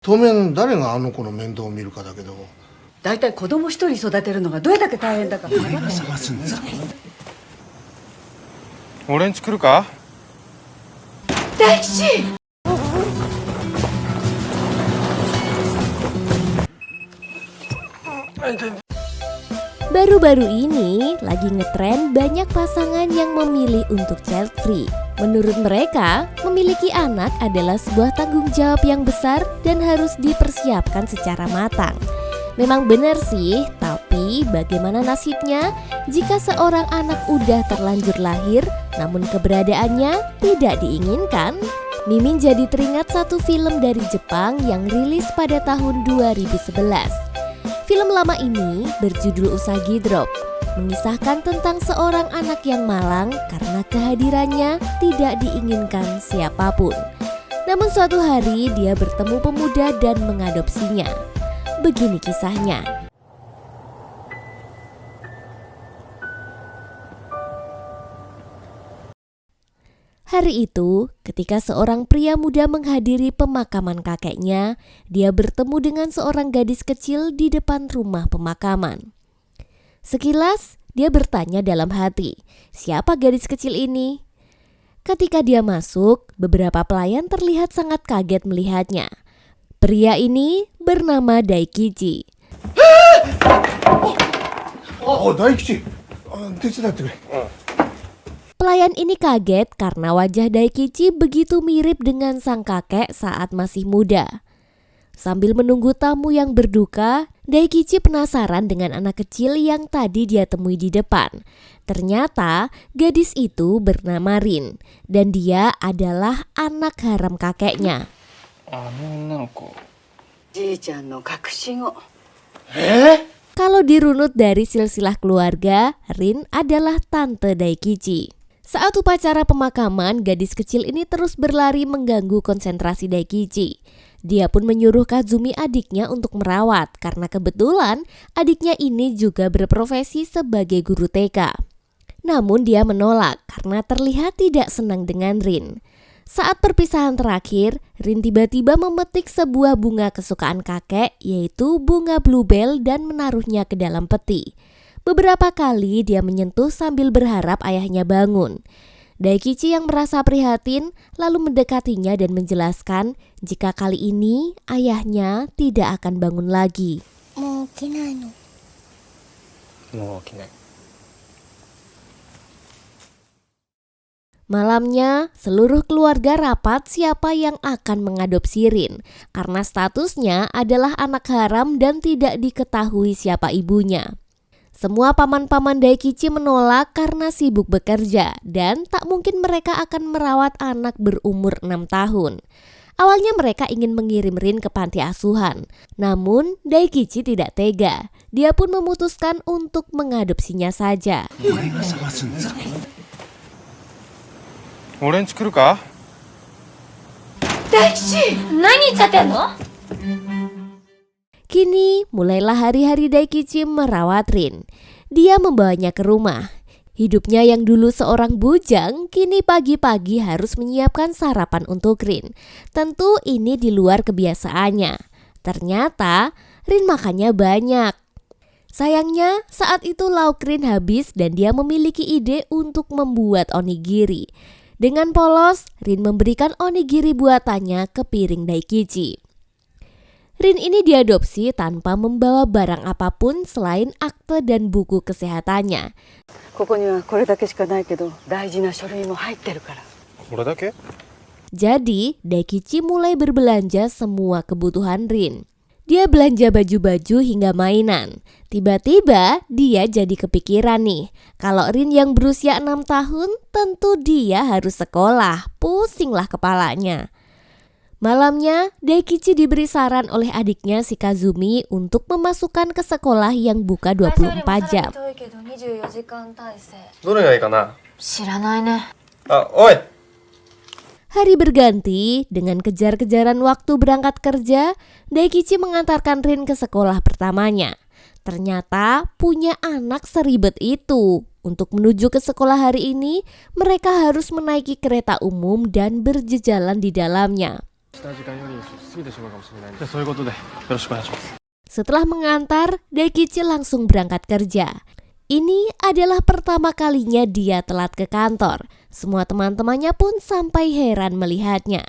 当面誰があの子の面倒を見るかだけど。だいたい子供一人育てるのがどれだけ大変だか。探すんですか。俺んち来るか？大吉。Baru-baru ini lagi ngetren banyak pasangan yang memilih untuk child free. Menurut mereka, memiliki anak adalah sebuah tanggung jawab yang besar dan harus dipersiapkan secara matang. Memang benar sih, tapi bagaimana nasibnya jika seorang anak udah terlanjur lahir namun keberadaannya tidak diinginkan? Mimin jadi teringat satu film dari Jepang yang rilis pada tahun 2011. Film lama ini berjudul Usagi Drop, mengisahkan tentang seorang anak yang malang karena kehadirannya tidak diinginkan siapapun. Namun suatu hari dia bertemu pemuda dan mengadopsinya. Begini kisahnya. Hari itu, ketika seorang pria muda menghadiri pemakaman kakeknya, dia bertemu dengan seorang gadis kecil di depan rumah pemakaman. Sekilas, dia bertanya dalam hati, siapa gadis kecil ini? Ketika dia masuk, beberapa pelayan terlihat sangat kaget melihatnya. Pria ini bernama Daikichi. Oh, Daikichi. Tesudatte kure. Pelayan ini kaget karena wajah Daikichi begitu mirip dengan sang kakek saat masih muda. Sambil menunggu tamu yang berduka, Daikichi penasaran dengan anak kecil yang tadi dia temui di depan. Ternyata gadis itu bernama Rin dan dia adalah anak haram kakeknya. Kalau dirunut dari silsilah keluarga, Rin adalah tante Daikichi. Saat upacara pemakaman, gadis kecil ini terus berlari mengganggu konsentrasi Daikichi. Dia pun menyuruh Kazumi adiknya untuk merawat karena kebetulan adiknya ini juga berprofesi sebagai guru TK. Namun dia menolak karena terlihat tidak senang dengan Rin. Saat perpisahan terakhir, Rin tiba-tiba memetik sebuah bunga kesukaan kakek, yaitu bunga bluebell, dan menaruhnya ke dalam peti. Beberapa kali dia menyentuh sambil berharap ayahnya bangun. Daikichi yang merasa prihatin lalu mendekatinya dan menjelaskan jika kali ini ayahnya tidak akan bangun lagi. Malamnya, seluruh keluarga rapat siapa yang akan mengadopsi Rin karena statusnya adalah anak haram dan tidak diketahui siapa ibunya. Semua paman-paman Daikichi menolak karena sibuk bekerja dan tak mungkin mereka akan merawat anak berumur 6 tahun. Awalnya mereka ingin mengirim Rin ke panti asuhan, namun Daikichi tidak tega. Dia pun memutuskan untuk mengadopsinya saja. Kini mulailah hari-hari Daikichi merawat Rin. Dia membawanya ke rumah. Hidupnya yang dulu seorang bujang, kini pagi-pagi harus menyiapkan sarapan untuk Rin. Tentu ini di luar kebiasaannya. Ternyata Rin makannya banyak. Sayangnya saat itu lauk Rin habis dan dia memiliki ide untuk membuat onigiri. Dengan polos, Rin memberikan onigiri buatannya ke piring Daikichi. Rin ini diadopsi tanpa membawa barang apapun selain akte dan buku kesehatannya. Jadi, Daikichi mulai berbelanja semua kebutuhan Rin. Dia belanja baju-baju hingga mainan. Tiba-tiba dia jadi kepikiran nih, kalau Rin yang berusia 6 tahun tentu dia harus sekolah. Pusinglah kepalanya. Malamnya, Daikichi diberi saran oleh adiknya si Kazumi untuk memasukkan ke sekolah yang buka 24 jam. Hari berganti, dengan kejar-kejaran waktu berangkat kerja, Daikichi mengantarkan Rin ke sekolah pertamanya. Ternyata punya anak seribet itu. Untuk menuju ke sekolah hari ini, mereka harus menaiki kereta umum dan berjejalan di dalamnya. Setelah mengantar, Daikichi langsung berangkat kerja. Ini adalah pertama kalinya dia telat ke kantor. Semua teman-temannya pun sampai heran melihatnya.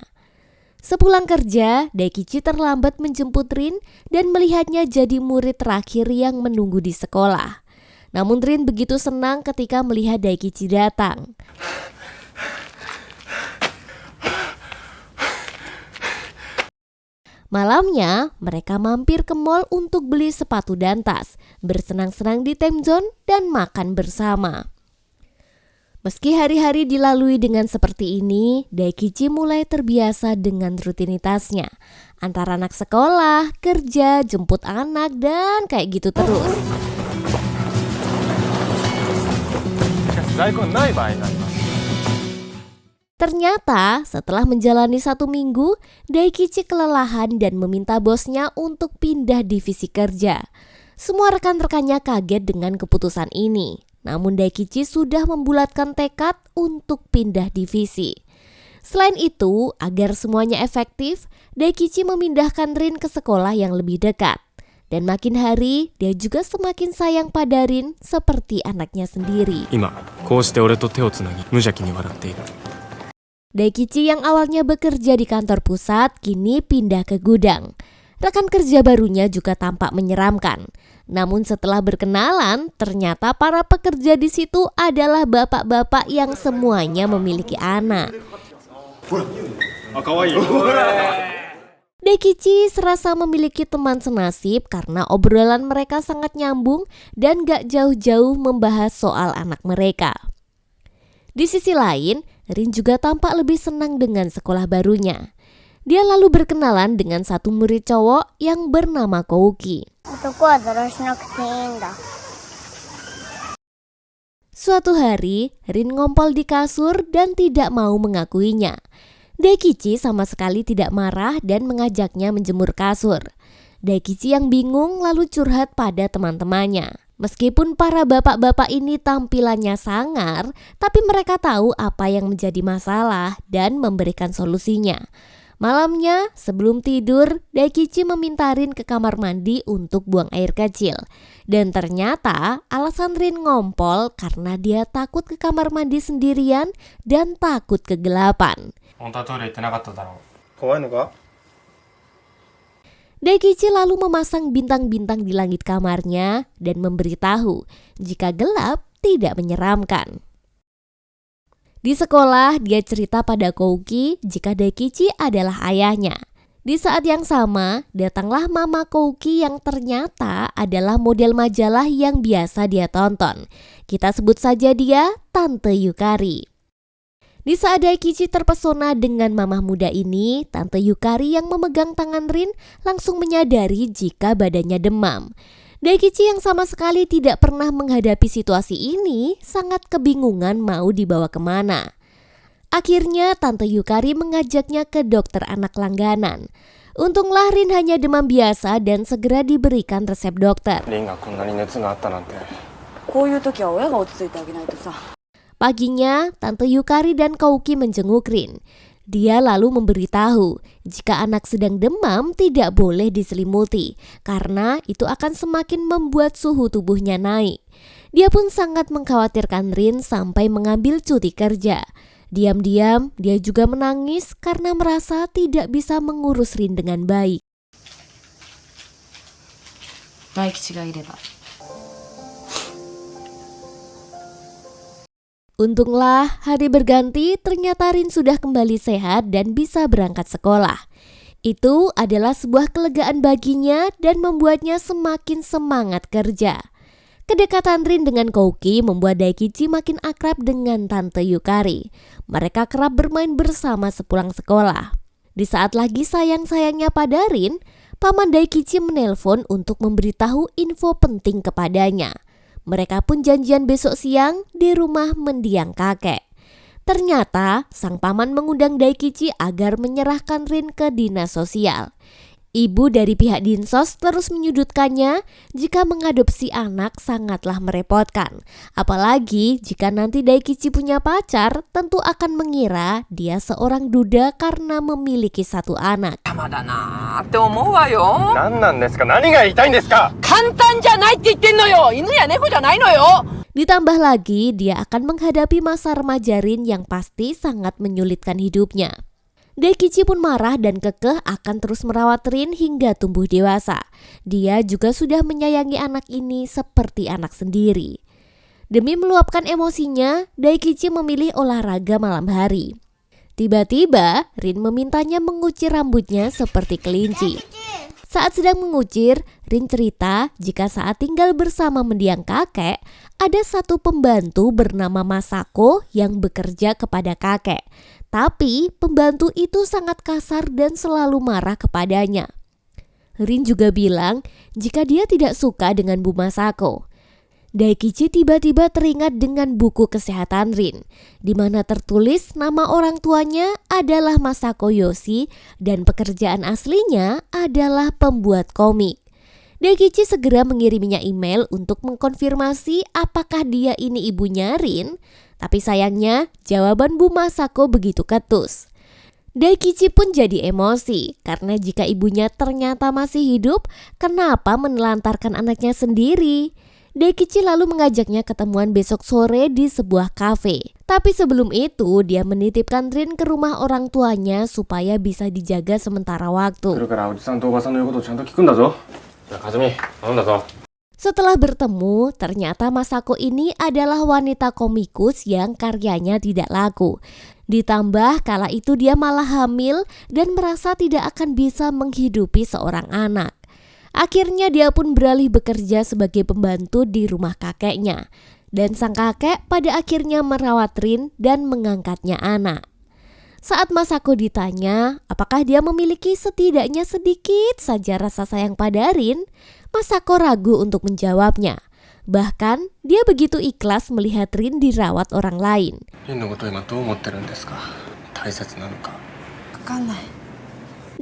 Sepulang kerja, Daikichi terlambat menjemput Rin dan melihatnya jadi murid terakhir yang menunggu di sekolah. Namun Rin begitu senang ketika melihat Daikichi datang. Malamnya, mereka mampir ke mall untuk beli sepatu dan tas, bersenang-senang di time zone dan makan bersama. Meski hari-hari dilalui dengan seperti ini, Daikichi mulai terbiasa dengan rutinitasnya. Antara anak sekolah, kerja, jemput anak, dan kayak gitu terus. Ternyata setelah menjalani 1 minggu, Daikichi kelelahan dan meminta bosnya untuk pindah divisi kerja. Semua rekan-rekannya kaget dengan keputusan ini. Namun Daikichi sudah membulatkan tekad untuk pindah divisi. Selain itu, agar semuanya efektif, Daikichi memindahkan Rin ke sekolah yang lebih dekat. Dan makin hari, dia juga semakin sayang pada Rin seperti anaknya sendiri. Daikichi yang awalnya bekerja di kantor pusat kini pindah ke gudang. Rekan kerja barunya juga tampak menyeramkan. Namun setelah berkenalan, ternyata para pekerja di situ adalah bapak-bapak yang semuanya memiliki anak. Daikichi serasa memiliki teman senasib karena obrolan mereka sangat nyambung dan gak jauh-jauh membahas soal anak mereka. Di sisi lain, Rin juga tampak lebih senang dengan sekolah barunya. Dia lalu berkenalan dengan satu murid cowok yang bernama Kouki. Suatu hari, Rin ngompol di kasur dan tidak mau mengakuinya. Daikichi sama sekali tidak marah dan mengajaknya menjemur kasur. Daikichi yang bingung lalu curhat pada teman-temannya. Meskipun para bapak-bapak ini tampilannya sangar, tapi mereka tahu apa yang menjadi masalah dan memberikan solusinya. Malamnya, sebelum tidur, Daikichi meminta Rin ke kamar mandi untuk buang air kecil. Dan ternyata alasan Rin ngompol karena dia takut ke kamar mandi sendirian dan takut kegelapan. Daikichi lalu memasang bintang-bintang di langit kamarnya dan memberitahu jika gelap tidak menyeramkan. Di sekolah, dia cerita pada Kouki jika Daikichi adalah ayahnya. Di saat yang sama, datanglah mama Kouki yang ternyata adalah model majalah yang biasa dia tonton. Kita sebut saja dia Tante Yukari. Di saat Daikichi terpesona dengan mamah muda ini, Tante Yukari yang memegang tangan Rin langsung menyadari jika badannya demam. Daikichi yang sama sekali tidak pernah menghadapi situasi ini sangat kebingungan mau dibawa kemana. Akhirnya Tante Yukari mengajaknya ke dokter anak langganan. Untunglah Rin hanya demam biasa dan segera diberikan resep dokter. Paginya, Tante Yukari dan Kouki menjenguk Rin. Dia lalu memberitahu jika anak sedang demam tidak boleh diselimuti karena itu akan semakin membuat suhu tubuhnya naik. Dia pun sangat mengkhawatirkan Rin sampai mengambil cuti kerja. Diam-diam dia juga menangis karena merasa tidak bisa mengurus Rin dengan baik. Untunglah hari berganti ternyata Rin sudah kembali sehat dan bisa berangkat sekolah. Itu adalah sebuah kelegaan baginya dan membuatnya semakin semangat kerja. Kedekatan Rin dengan Kouki membuat Daikichi makin akrab dengan Tante Yukari. Mereka kerap bermain bersama sepulang sekolah. Di saat lagi sayang-sayangnya pada Rin, paman Daikichi menelpon untuk memberitahu info penting kepadanya. Mereka pun janjian besok siang di rumah mendiang kakek. Ternyata sang paman mengundang Daikichi agar menyerahkan Rin ke dinas sosial. Ibu dari pihak Dinsos terus menyudutkannya jika mengadopsi anak sangatlah merepotkan. Apalagi jika nanti Daikichi punya pacar, tentu akan mengira dia seorang duda karena memiliki satu anak. 邪魔だなーって思うわよ。何なんですか？何が言いたいんですか？簡単じゃないって言ってんのよ。犬や猫じゃないのよ。 Ditambah lagi, dia akan menghadapi masa remaja Rin yang pasti sangat menyulitkan hidupnya. Daikichi pun marah dan kekeh akan terus merawat Rin hingga tumbuh dewasa. Dia juga sudah menyayangi anak ini seperti anak sendiri. Demi meluapkan emosinya, Daikichi memilih olahraga malam hari. Tiba-tiba, Rin memintanya mengucir rambutnya seperti kelinci. Saat sedang mengucir, Rin cerita jika saat tinggal bersama mendiang kakek, ada satu pembantu bernama Masako yang bekerja kepada kakek. Tapi pembantu itu sangat kasar dan selalu marah kepadanya. Rin juga bilang jika dia tidak suka dengan Bu Masako. Daikichi tiba-tiba teringat dengan buku kesehatan Rin, di mana tertulis nama orang tuanya adalah Masako Yoshi dan pekerjaan aslinya adalah pembuat komik. Daikichi segera mengiriminya email untuk mengkonfirmasi apakah dia ini ibunya Rin, tapi sayangnya jawaban Bu Masako begitu ketus. Daikichi pun jadi emosi karena jika ibunya ternyata masih hidup, kenapa menelantarkan anaknya sendiri? Daikichi lalu mengajaknya ketemuan besok sore di sebuah kafe. Tapi sebelum itu, dia menitipkan Rin ke rumah orang tuanya supaya bisa dijaga sementara waktu. Setelah bertemu, ternyata Masako ini adalah wanita komikus yang karyanya tidak laku. Ditambah kala itu dia malah hamil dan merasa tidak akan bisa menghidupi seorang anak. Akhirnya dia pun beralih bekerja sebagai pembantu di rumah kakeknya. Dan sang kakek pada akhirnya merawat Rin dan mengangkatnya anak. Saat Masako ditanya apakah dia memiliki setidaknya sedikit saja rasa sayang pada Rin, Masako ragu untuk menjawabnya. Bahkan dia begitu ikhlas melihat Rin dirawat orang lain.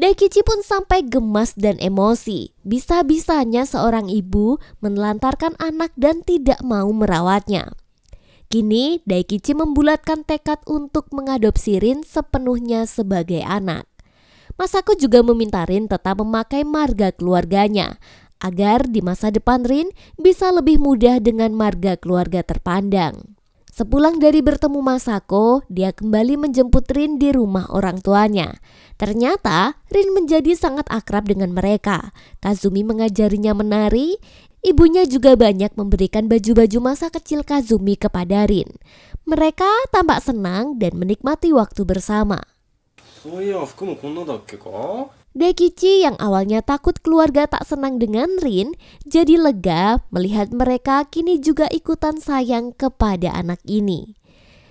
Daikichi pun sampai gemas dan emosi. Bisa-bisanya seorang ibu menelantarkan anak dan tidak mau merawatnya. Kini Daikichi membulatkan tekad untuk mengadopsi Rin sepenuhnya sebagai anak. Masako juga meminta Rin tetap memakai marga keluarganya, agar di masa depan Rin bisa lebih mudah dengan marga keluarga terpandang. Sepulang dari bertemu Masako, dia kembali menjemput Rin di rumah orang tuanya. Ternyata Rin menjadi sangat akrab dengan mereka. Kazumi mengajarinya menari. Ibunya juga banyak memberikan baju-baju masa kecil Kazumi kepada Rin. Mereka tampak senang dan menikmati waktu bersama. Daikichi yang awalnya takut keluarga tak senang dengan Rin, jadi lega melihat mereka kini juga ikutan sayang kepada anak ini.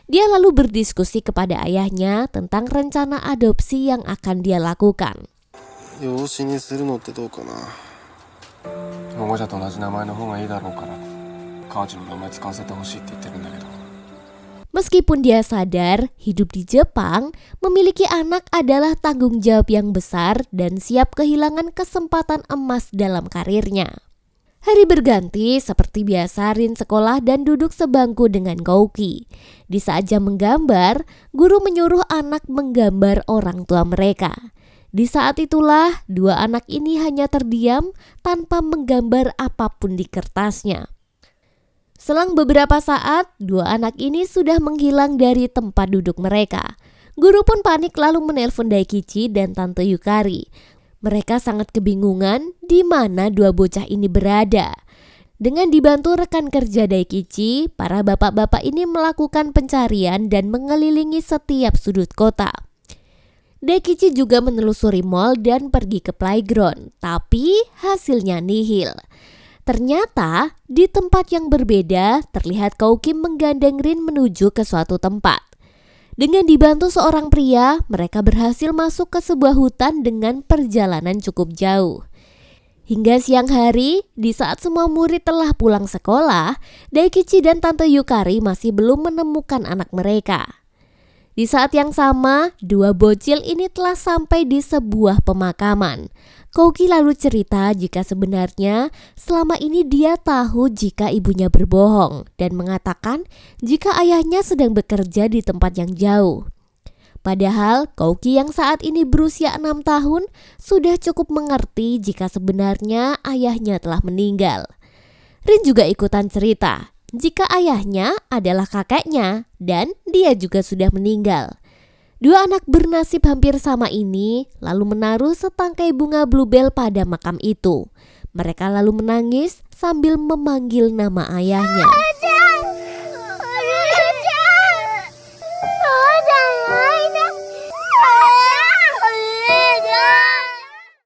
Dia lalu berdiskusi kepada ayahnya tentang rencana adopsi yang akan dia lakukan. Meskipun dia sadar hidup di Jepang, memiliki anak adalah tanggung jawab yang besar dan siap kehilangan kesempatan emas dalam karirnya. Hari berganti, seperti biasa Rin sekolah dan duduk sebangku dengan Kouki. Di saat jam menggambar, guru menyuruh anak menggambar orang tua mereka. Di saat itulah, dua anak ini hanya terdiam tanpa menggambar apapun di kertasnya. Selang beberapa saat, dua anak ini sudah menghilang dari tempat duduk mereka. Guru pun panik lalu menelpon Daikichi dan Tante Yukari. Mereka sangat kebingungan di mana dua bocah ini berada. Dengan dibantu rekan kerja Daikichi, para bapak-bapak ini melakukan pencarian dan mengelilingi setiap sudut kota. Daikichi juga menelusuri mal dan pergi ke playground, tapi hasilnya nihil. Ternyata di tempat yang berbeda terlihat Kouki menggandeng Rin menuju ke suatu tempat. Dengan dibantu seorang pria, mereka berhasil masuk ke sebuah hutan dengan perjalanan cukup jauh. Hingga siang hari, di saat semua murid telah pulang sekolah, Daikichi dan Tante Yukari masih belum menemukan anak mereka. Di saat yang sama, dua bocil ini telah sampai di sebuah pemakaman. Kouki lalu cerita jika sebenarnya selama ini dia tahu jika ibunya berbohong dan mengatakan jika ayahnya sedang bekerja di tempat yang jauh. Padahal Kouki yang saat ini berusia 6 tahun sudah cukup mengerti jika sebenarnya ayahnya telah meninggal. Rin juga ikutan cerita jika ayahnya adalah kakeknya dan dia juga sudah meninggal. Dua anak bernasib hampir sama ini lalu menaruh setangkai bunga bluebell pada makam itu. Mereka lalu menangis sambil memanggil nama ayahnya.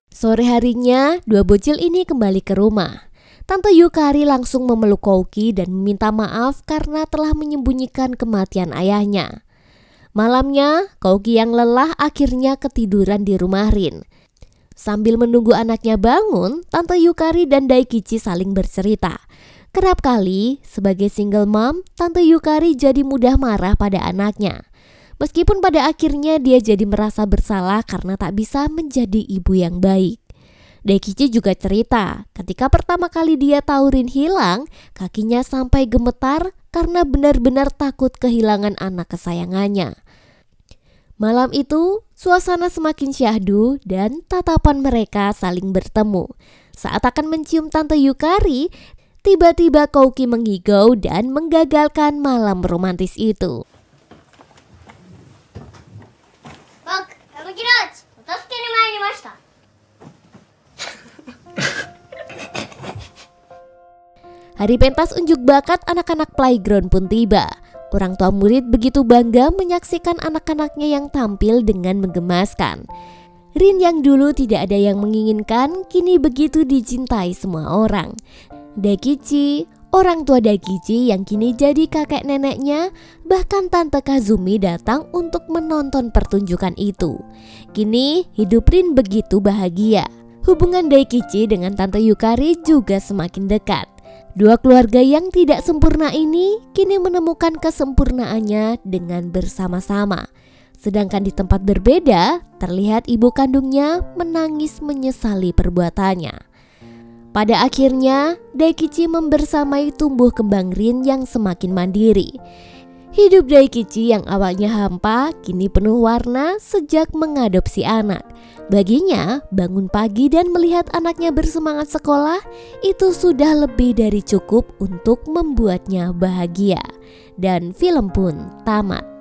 Sore harinya, dua bocil ini kembali ke rumah. Tante Yukari langsung memeluk Kouki dan meminta maaf karena telah menyembunyikan kematian ayahnya. Malamnya, Kouki yang lelah akhirnya ketiduran di rumah Rin. Sambil menunggu anaknya bangun, Tante Yukari dan Daikichi saling bercerita. Kerap kali, sebagai single mom, Tante Yukari jadi mudah marah pada anaknya. Meskipun pada akhirnya dia jadi merasa bersalah karena tak bisa menjadi ibu yang baik. Daikichi juga cerita, ketika pertama kali dia tahu Rin hilang, kakinya sampai gemetar karena benar-benar takut kehilangan anak kesayangannya. Malam itu, suasana semakin syahdu dan tatapan mereka saling bertemu. Saat akan mencium Tante Yukari, tiba-tiba Kouki menghigau dan menggagalkan malam romantis itu. Hari pentas unjuk bakat anak-anak playground pun tiba. Orang tua murid begitu bangga menyaksikan anak-anaknya yang tampil dengan menggemaskan. Rin yang dulu tidak ada yang menginginkan, kini begitu dicintai semua orang. Daikichi, orang tua Daikichi yang kini jadi kakek neneknya, bahkan Tante Kazumi datang untuk menonton pertunjukan itu. Kini hidup Rin begitu bahagia. Hubungan Daikichi dengan Tante Yukari juga semakin dekat. Dua keluarga yang tidak sempurna ini kini menemukan kesempurnaannya dengan bersama-sama. Sedangkan di tempat berbeda, terlihat ibu kandungnya menangis menyesali perbuatannya. Pada akhirnya, Daikichi membersamai tumbuh kembang Rin yang semakin mandiri. Hidup Daikichi yang awalnya hampa kini penuh warna sejak mengadopsi anak. Baginya, bangun pagi dan melihat anaknya bersemangat sekolah itu sudah lebih dari cukup untuk membuatnya bahagia. Dan film pun tamat.